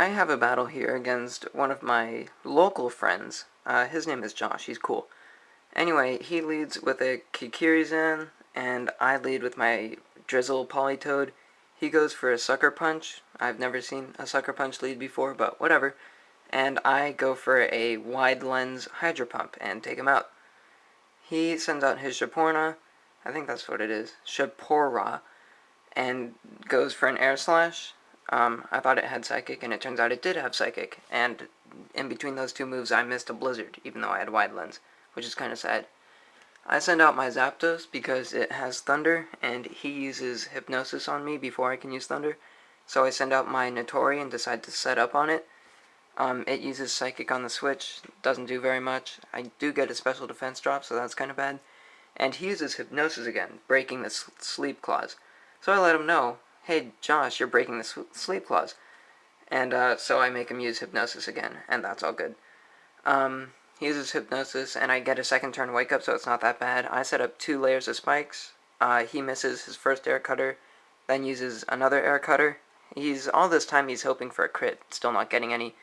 I have a battle here against one of my local friends. His name is Josh. He's cool. Anyway, he leads with a Kikirizan, and I lead with my Drizzle Polytoad. He goes for a Sucker Punch. I've never seen a Sucker Punch lead before, but whatever. And I go for a Wide Lens Hydro Pump and take him out. He sends out his Shaporna, I think that's what it is, Shapora, and goes for an Air Slash. I thought it had Psychic, and it turns out it did have Psychic, and in between those two moves I missed a Blizzard, even though I had Wide Lens, which is kind of sad. I send out my Zapdos because it has Thunder, and he uses Hypnosis on me before I can use Thunder, so I send out my Notori and decide to set up on it. It uses Psychic on the switch, doesn't do very much. I do get a special defense drop, so that's kind of bad. And he uses Hypnosis again, breaking the Sleep Clause. So I let him know, hey Josh, you're breaking the Sleep Clause. And so I make him use Hypnosis again, and that's all good. He uses Hypnosis, and I get a second turn Wake Up, so it's not that bad. I set up 2 layers of spikes. He misses his first Air Cutter, then uses another Air Cutter. All this time he's hoping for a crit, still not getting any.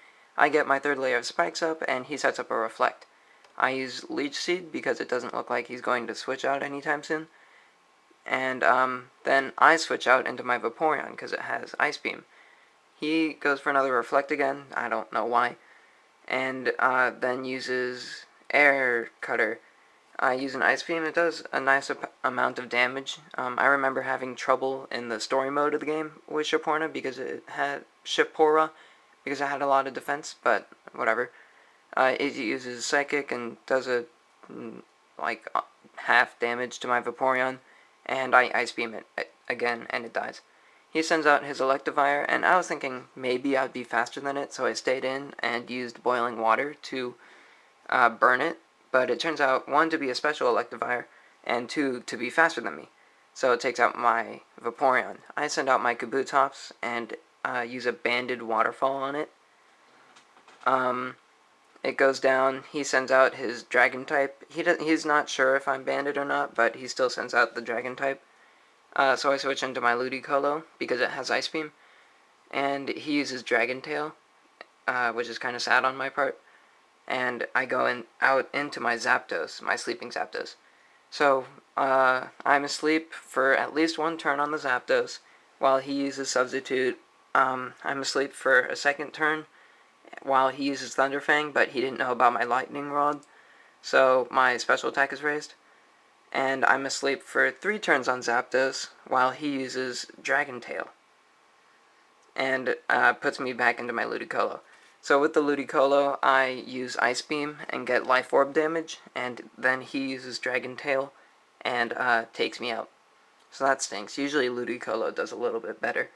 I get my 3rd layer of spikes up, and he sets up a Reflect. I use Leech Seed because it doesn't look like he's going to switch out anytime soon. And then I switch out into my Vaporeon because it has Ice Beam. He goes for another Reflect again, I don't know why. And then uses Air Cutter. I use an Ice Beam. It does a nice amount of damage. I remember having trouble in the story mode of the game with Shaporna because it had Shapora, because it had a lot of defense, but whatever. It uses Psychic and does a half damage to my Vaporeon, and I Ice Beam it again, and it dies. He sends out his Electivire, and I was thinking maybe I'd be faster than it, so I stayed in and used Boiling Water to burn it, but it turns out, 1, to be a special Electivire, and 2, to be faster than me. So it takes out my Vaporeon. I send out my Kabutops and use a Banded Waterfall on it. It goes down, he sends out his Dragon type. He's not sure if I'm banded or not, but he still sends out the Dragon type. So I switch into my Ludicolo, because it has Ice Beam, and he uses Dragon Tail, which is kind of sad on my part, and I go out into my Zapdos, my Sleeping Zapdos. So, I'm asleep for at least 1 turn on the Zapdos, while he uses Substitute. I'm asleep for a 2nd turn, while he uses Thunder Fang, but he didn't know about my Lightning Rod, so my special attack is raised. And I'm asleep for 3 turns on Zapdos, while he uses Dragon Tail, and puts me back into my Ludicolo. So with the Ludicolo, I use Ice Beam and get Life Orb damage, and then he uses Dragon Tail and takes me out. So that stinks. Usually Ludicolo does a little bit better.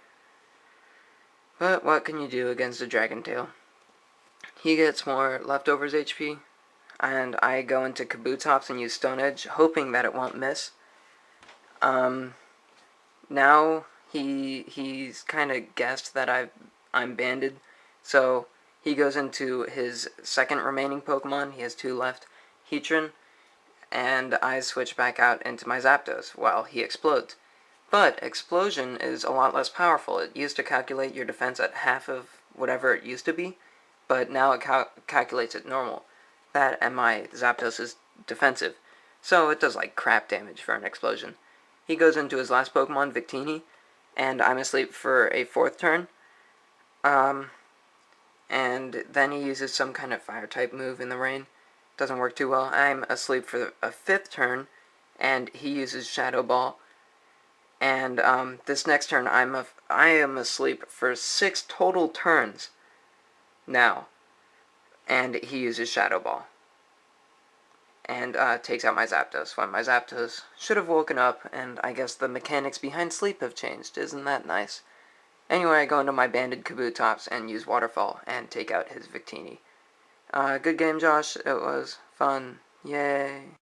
But what can you do against a Dragon Tail? He gets more Leftovers HP, and I go into Kabutops and use Stone Edge, hoping that it won't miss. Now he's kind of guessed that I'm banded, so he goes into his 2nd remaining Pokemon. He has 2 left, Heatran, and I switch back out into my Zapdos while he explodes. But Explosion is a lot less powerful. It used to calculate your defense at half of whatever it used to be, but now it calculates it normal. That and my Zapdos is defensive, so it does like crap damage for an Explosion. He goes into his last Pokemon, Victini, and I'm asleep for a 4th turn. And then he uses some kind of Fire-type move in the rain. Doesn't work too well. I'm asleep for a 5th turn, and he uses Shadow Ball. And this next turn, I am asleep for 6 total turns now, and he uses Shadow Ball, and takes out my Zapdos, when my Zapdos should have woken up, and I guess the mechanics behind sleep have changed. Isn't that nice? Anyway, I go into my banded Kabutops and use Waterfall, and take out his Victini. Good game, Josh. It was fun. Yay.